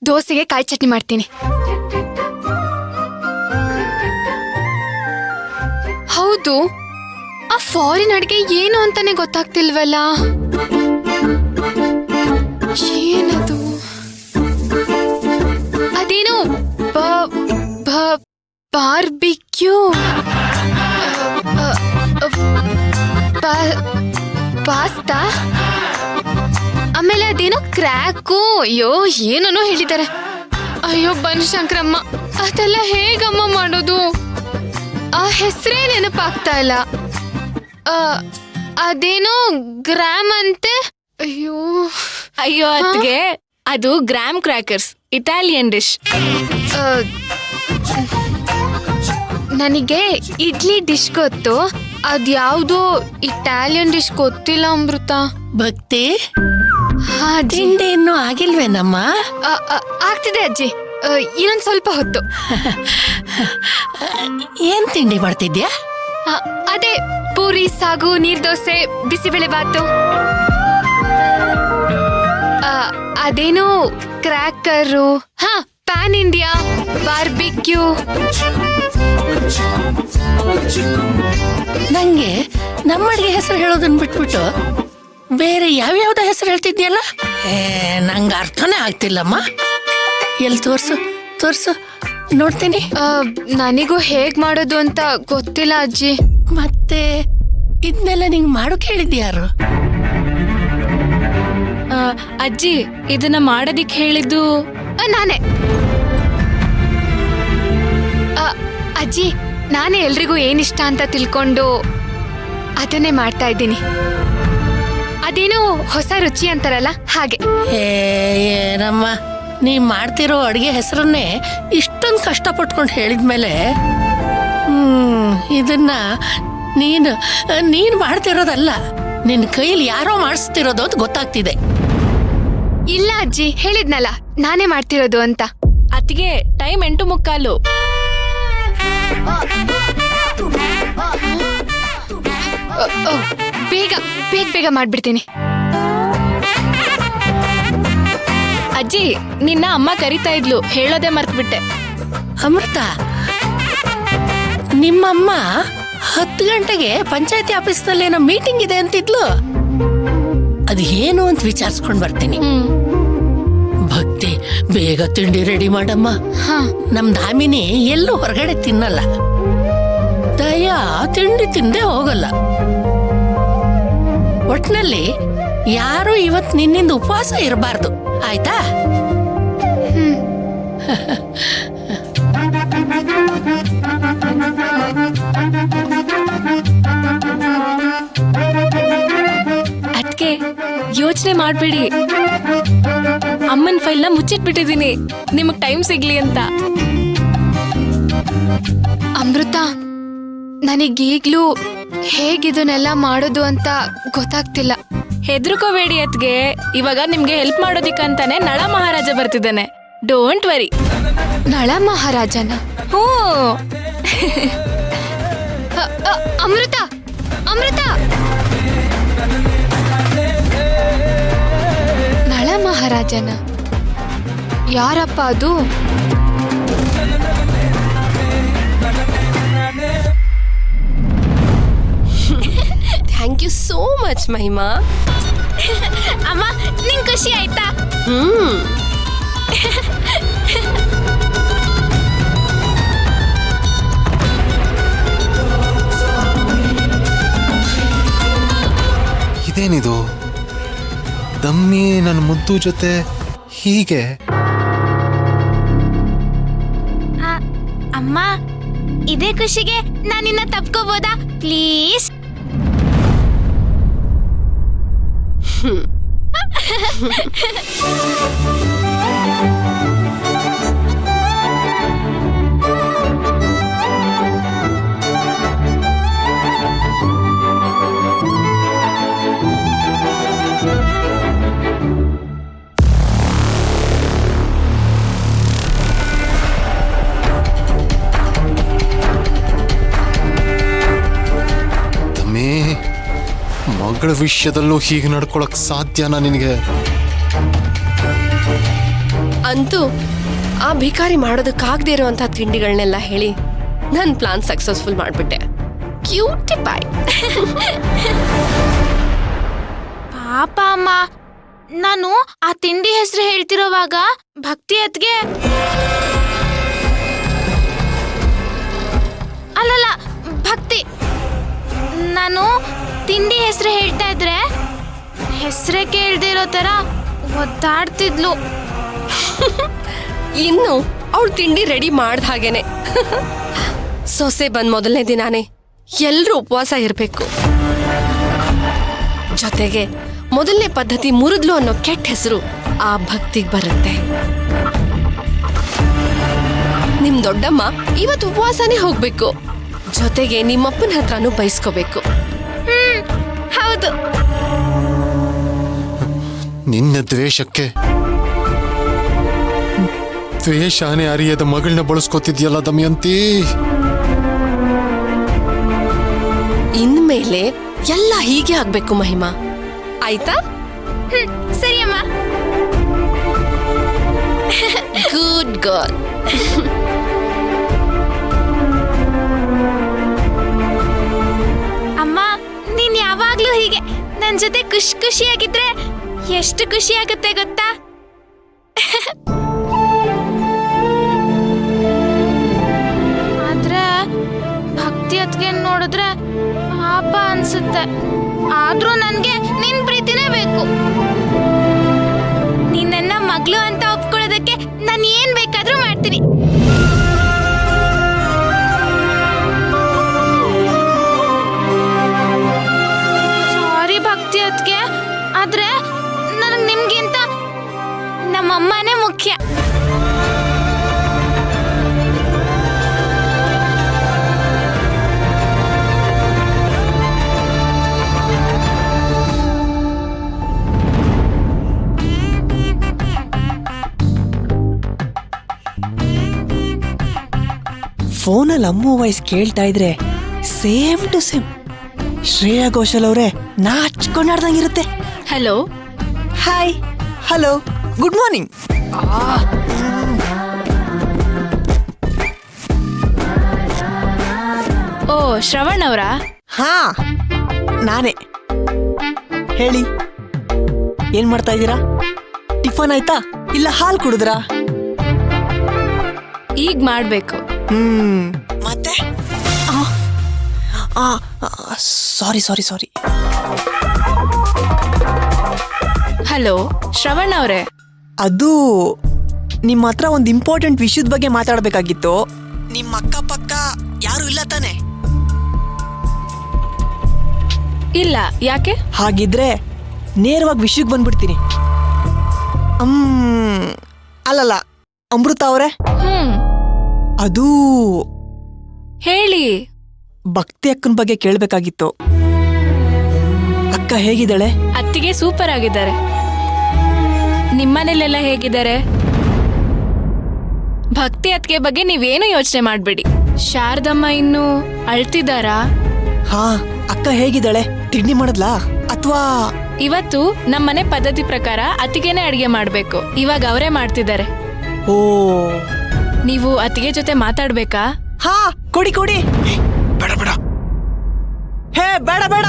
ದೋಸೆಗೆ ಕಾಯಿ ಚಟ್ನಿ ಮಾಡ್ತೀನಿ. ಹೌದು, ಆ ಫಾರಿನ್ ಅಡ್ಗೆ ಏನು ಅಂತಾನೆ ಗೊತ್ತಾಗ್ತಿಲ್ವಲ್ಲ. ಏನದು? ಅದೇನು ಬಾರ್ಬಿಕ್ಯೂ ಪಾಸ್ತಾ, ಆಮೇಲೆ ಅದೇನೋ ಕ್ರ್ಯಾಕು, ಅಯ್ಯೋ ಏನೋ ಹೇಳಿದ್ದಾರೆ. ಅಯ್ಯೋ ಬನಶಂಕರಮ್ಮ, ಅದೆಲ್ಲ ಹೇಗಮ್ಮ ಮಾಡೋದು? ಆ ಹೆಸರೇ ನೆನಪಾಗ್ತಾ ಇಲ್ಲ. ಅದೇನೋ ಗ್ರಾಮ್ ಅಂತೆ. ಅಯ್ಯೋ ಅಯ್ಯೋ ಅತ್ಗೆ, ಅದು ಗ್ರಾಮ್ ಕ್ರ್ಯಾಕರ್ಸ್, ಇಟಾಲಿಯನ್ ಡಿಶ್. ನನಗೆ ಇಡ್ಲಿ ಡಿಶ್ ಗೊತ್ತು, ಅದ್ಯಾವುದೋ ಇಟಾಲಿಯನ್ ಡಿಶ್ ಗೊತ್ತಿಲ್ಲ ಅಮೃತ. ಭಕ್ತಿ, ತಿಂಡಿ ಇನ್ನೂ ಆಗಿಲ್ವೇನಮ್ಮ? ಆಗ್ತಿದೆ ಅಜ್ಜಿ, ಇನ್ನೊಂದ್ ಸ್ವಲ್ಪ ಹೊತ್ತು. ಏನ್ ತಿಂಡಿ ಮಾಡ್ತಿದ್ಯಾ? ಅದೇ ಪೂರಿ, ಸಾಗು, ನೀರ್ ದೋಸೆ, ಬಿಸಿಬೇಳೆ ಬಾತು. ಅದೇನು ಕ್ರ್ಯಾಕರು, ಪ್ಯಾನ್ ಇಂಡಿಯಾ, ಬಾರ್ಬಿಕ್ಯೂ. ನಂಗೆ ನಮ್ಮ ಅಡಿಗೆ ಹೆಸರು ಹೇಳೋದನ್ನ ಬಿಟ್ಬಿಟ್ಟು ಬೇರೆ ಯಾವ್ಯಾವ್ದ ಹೆಸರು ಹೇಳ್ತಿದ್ಯಲ್ಲ, ನಂಗೆ ಅರ್ಥನೇ ಆಗ್ತಿಲ್ಲಮ್ಮ. ಎಲ್ಲಿ ತೋರ್ಸು ನೋಡ್ತೀನಿ. ನನಗೂ ಹೇಗ್ ಮಾಡೋದು ಅಂತ ಗೊತ್ತಿಲ್ಲ ಅಜ್ಜಿ. ಮತ್ತೆ ಇದನ್ನೆಲ್ಲ ನಿಂಗೆ ಮಾಡೋಕ್ ಹೇಳಿದ್ಯಾರು? ಅಜ್ಜಿ, ಇದನ್ನ ಮಾಡೋದಿಕ್ ಹೇಳಿದ್ದು ನಾನೇ. ಅಜ್ಜಿ, ನಾನೇ ಎಲ್ರಿಗೂ ಏನಿಷ್ಟ ಅಂತ ತಿಳ್ಕೊಂಡು ಅದನ್ನೇ ಮಾಡ್ತಾ ಇದ್ದೀನಿ. ಅದೇನೋ ಹೊಸ ರುಚಿ ಅಂತಾರಲ್ಲ, ಹಾಗೆ. ಏನಮ್ಮ, ನೀ ಮಾಡ್ತಿರೋ ಅಡಿಗೆ ಹೆಸರನ್ನೇ ಇಷ್ಟೊಂದು ಕಷ್ಟಪಟ್ಕೊಂಡು ಹೇಳಿದ್ಮೇಲೆ ಇದನ್ನ ನೀನು ಮಾಡ್ತಿರೋದಲ್ಲ, ನಿನ್ನ ಕೈಯಲ್ಲಿ ಯಾರೋ ಮಾಡಿಸ್ತಿರೋದು ಅಂತ ಗೊತ್ತಾಗ್ತಿದೆ. ಇಲ್ಲ ಅಜ್ಜಿ, ಹೇಳಿದ್ನಲ್ಲ ನಾನೇ ಮಾಡ್ತಿರೋದು ಅಂತ. ಅತ್ತಿಗೆ, ಟೈಮ್ 8:45. ಬೇಗ ಮಾಡ್ಬಿಡ್ತೀನಿ. ಅಜ್ಜಿ, ನಿನ್ನ ಅಮ್ಮ ಕರಿತಾ ಇದ್ಲು, ಹೇಳೋದೇ ಮರ್ತ್ಬಿಟ್ಟೆ. ಅಮೃತ, ನಿಮ್ಮಮ್ಮ 10 ಗಂಟೆಗೆ ಪಂಚಾಯತಿ ಆಫೀಸ್ನಲ್ಲೇನೋ ಮೀಟಿಂಗ್ ಇದೆ ಅಂತಿದ್ಲು. ಅದು ಏನು ಅಂತ ವಿಚಾರಿಸ್ಕೊಂಡ್ ಬರ್ತೀನಿ. ಭಕ್ತಿ, ಬೇಗ ತಿಂಡಿ ರೆಡಿ ಮಾಡಮ್ಮ. ನಮ್ ದಾಮಿನಿ ಎಲ್ಲೂ ಹೊರಗಡೆ ತಿನ್ನಲ್ಲ. ದಯಾ ತಿಂಡಿ ತಿಂದೆ ಹೋಗಲ್ಲ. ಒಟ್ನಲ್ಲಿ ಯಾರು ಇವತ್ ನಿನ್ನಿಂದ ಉಪವಾಸ ಇರಬಾರ್ದು, ಆಯ್ತಾ? ಅದ್ಕೆ ಯೋಚನೆ ಮಾಡ್ಬೇಡಿ, ಅಮ್ಮನ್ ಫೈಲ್ನ ಮುಚ್ಚಿಟ್ಬಿಟ್ಟಿದೀನಿ, ನಿಮಗ್ ಟೈಮ್ ಸಿಗ್ಲಿ ಅಂತ. ಅಮೃತ, ನನಗೀಗ್ಲೂ ಹೇಗಿದನ್ನೆಲ್ಲ ಮಾಡೋದು ಅಂತ ಗೊತ್ತಾಗ್ತಿಲ್ಲ. ಹೆದರ್ಕೋಬೇಡಿ ಅತ್ಗೆ, ಇವಾಗ ನಿಮ್ಗೆ ಹೆಲ್ಪ್ ಮಾಡೋದಿಕ್ಕಂತಾನೆ ನಳ ಮಹಾರಾಜ ಬರ್ತಿದ್ದಾನೆ. Don't worry. ನಳ ಮಹಾರಾಜನ? ಹ್ಞೂ. ಅಮೃತ, ನಳ ಮಹಾರಾಜನ ಯಾರಪ್ಪ ಅದು? Thank you so much Mahima. ಅಮ್ಮ, ನಿಂಗೆ ಖುಷಿ ಆಯ್ತಾ? ಇದೇನಿದು? ದಮ್ಮಿ ನನ್ನ ಮುದ್ದು ಜೊತೆ ಹೀಗೆ? ಅಮ್ಮ, ಇದೇ ಖುಷಿಗೆ ನಾನಿನ್ನ ತಪ್ಕೋಬೋದಾ ಪ್ಲೀಸ್? ಮಗಳ ವಿಷಯದಲ್ಲೂ ಹೀಗೆ ನಡ್ಕೊಳಕ್ ಸಾಧ್ಯನಾ ನಿನಗೆ? ಅಂತೂ ಆ ಭಿಕಾರಿ ಮಾಡೋದಕ್ಕಾಗದೇ ಇರುವಂಥ ತಿಂಡಿಗಳನ್ನೆಲ್ಲ ಹೇಳಿ ನನ್ನ ಪ್ಲಾನ್ ಸಕ್ಸಸ್ಫುಲ್ ಮಾಡಿಬಿಟ್ಟೆ. ಕ್ಯೂಟಿ ಬಾಯ್. ಪಾಪ ಅಮ್ಮ, ನಾನು ಆ ತಿಂಡಿ ಹೆಸರು ಹೇಳ್ತಿರೋವಾಗ ಭಕ್ತಿ ಅತ್ಗೆ ಅಲ್ಲಲ್ಲ ಭಕ್ತಿ, ನಾನು ತಿಂಡಿ ಹೆಸರು ಹೇಳ್ತಾ ಇದ್ರೆ ಹೆಸರೇ ಕೇಳ್ದಿರೋ ತರ ಒದ್ದಾಡ್ತಿದ್ಲು. ಇನ್ನು ಅವಳು ತಿಂಡಿ ರೆಡಿ ಮಾಡ್ದ ಹಾಗೇನೆ. ಸೊಸೆ ಬಂದ್ ಮೊದಲನೇ ದಿನಾನೇ ಎಲ್ರೂ ಉಪವಾಸ ಇರಬೇಕು. ಜೊತೆಗೆ ಮೊದಲನೇ ಪದ್ಧತಿ ಮುರಿದ್ಲು ಅನ್ನೋ ಕೆಟ್ಟ ಹೆಸರು ಆ ಭಕ್ತಿಗೆ ಬರುತ್ತೆ. ನಿಮ್ ದೊಡ್ಡಮ್ಮ ಇವತ್ತು ಉಪವಾಸನೇ ಹೋಗ್ಬೇಕು, ಜೊತೆಗೆ ನಿಮ್ಮಪ್ಪನ ಹತ್ರನೂ ಬಯಸ್ಕೋಬೇಕು. ಹೌದು. ನಿನ್ನ ದ್ವೇಷಕ್ಕೆ ದ್ವೇಷಾನೇ ಅರಿಯದ ಮಗಳನ್ನ ಬಳಸ್ಕೊತಿದ್ಯಲ್ಲ ದಮಯಂತಿ. ಇನ್ಮೇಲೆ ಎಲ್ಲ ಹೀಗೆ ಆಗ್ಬೇಕು ಮಹಿಮಾ, ಆಯ್ತಾ? ಸರಿ ಅಮ್ಮ. Good girl. ಅಮ್ಮ, ನೀನ್ ಯಾವಾಗ್ಲೂ ಹೀಗೆ ನನ್ ಜೊತೆ ಖುಷಿಯಾಗಿದ್ರೆ ಎಷ್ಟು ಖುಷಿ ಆಗುತ್ತೆ ಗೊತ್ತಾ? ಆದ್ರೆ ಭಕ್ತಿ ಅತ್ಗೆ ನೋಡಿದ್ರೆ ಪಾಪ ಅನ್ಸುತ್ತೆ. ಆದ್ರೂ ನನ್ಗೆ ನಿನ್ ಪ್ರೀತಿನೇ ಬೇಕು. ನೀನ್ ನನ್ನ ಮಗಳು ಅಂತ ಒಪ್ಕೊಳ್ಳೋದಕ್ಕೆ ನಾನು ಏನ್ ಬೇಕಾದ್ರೂ ಮಾಡ್ತೀನಿ. ಸಾರಿ ಭಕ್ತಿ ಅತ್ಗೆ, ಆದ್ರೆ ನನಗ್ ನಿಮ್ಗಿಂತ ನಮ್ಮಮ್ಮನೇ ಮುಖ್ಯ. ಫೋನಲ್ಲಿ ಅಮ್ಮು ವಾಯ್ಸ್ ಕೇಳ್ತಾ ಇದ್ರೆ same to same Shreya Ghoshal ಅವರೇ ನಾಚ್ಕೊಂಡಾಡ್ದಂಗಿರುತ್ತೆ. Hello, hi, hello, good morning. ಓ ಶ್ರವಣ್ ಅವರಾ? ಹಾ, ನಾನೇ. ಹೇಳಿ, ಏನ್ ಮಾಡ್ತಾ ಇದ್ದೀರಾ? ಟಿಫನ್ ಆಯ್ತಾ ಇಲ್ಲ ಹಾಲ್ ಕುಡಿದ್ರಾ? ಈಗ ಮಾಡ್ಬೇಕು. ಮತ್ತೆ ಸಾರಿ ಸಾರಿ ಸಾರಿ. ಹಲೋ ಶ್ರವಣ್ ಅವರೇ, ಅದು ನಿಮ್ಮ ಹತ್ರ ಒಂದು ಇಂಪಾರ್ಟೆಂಟ್ ವಿಷಯದ ಬಗ್ಗೆ ಮಾತಾಡಬೇಕಾಗಿತ್ತು. ನಿಮ್ಮ ಅಕ್ಕಪಕ್ಕ ಯಾರು ಇಲ್ಲ ತಾನೆ? ಇಲ್ಲ, ಯಾಕೆ? ಹಾಗಿದ್ರೆ ನೇರವಾಗಿ ವಿಷಯಕ್ಕೆ ಬಂದ್ಬಿಡ್ತೀನಿ. ಅಲ್ಲಲ್ಲ, ಅಮೃತ ಅವರೇ, ಅದು ಹೇಳಿ. ಭಕ್ತಿ ಅಕ್ಕನ ಬಗ್ಗೆ ಕೇಳಬೇಕಾಗಿತ್ತು. ಅಕ್ಕ ಹೇಗಿದ್ದಾಳೆ? ಅತ್ತಿಗೆ ಸೂಪರ್ ಆಗಿದ್ದಾರೆ. ನಿಮ್ಮನೇಲೆಲ್ಲ ಹೇಗಿದ್ದಾರೆ? ಭಕ್ತಿ ಅತ್ತಿಗೆ ಬಗ್ಗೆ ನೀವೇನು ಯೋಚನೆ ಮಾಡ್ಬೇಡಿ. ಶಾರದಮ್ಮ ಇನ್ನು ಅಳ್ತಿದ್ದಾರಾ? ಹಾ, ಅಕ್ಕ ಹೇಗಿದ್ದಾಳೆ? ತಿಂಡಿ ಮಾಡಿದ್ಲಾ ಅಥವಾ? ಇವತ್ತು ನಮ್ಮನೆ ಪದ್ಧತಿ ಪ್ರಕಾರ ಅತ್ತಿಗೆನೆ ಅಡಿಗೆ ಮಾಡ್ಬೇಕು. ಇವಾಗ ಅವರೇ ಮಾಡ್ತಿದ್ದಾರೆ. ಓ, ನೀವು ಅತ್ತಿಗೆ ಜೊತೆ ಮಾತಾಡ್ಬೇಕಾ? ಹಾ, ಕೊಡಿ ಕೊಡಿ. ಬೇಡ ಬೇಡ, ಹೇ ಬೇಡ ಬೇಡ.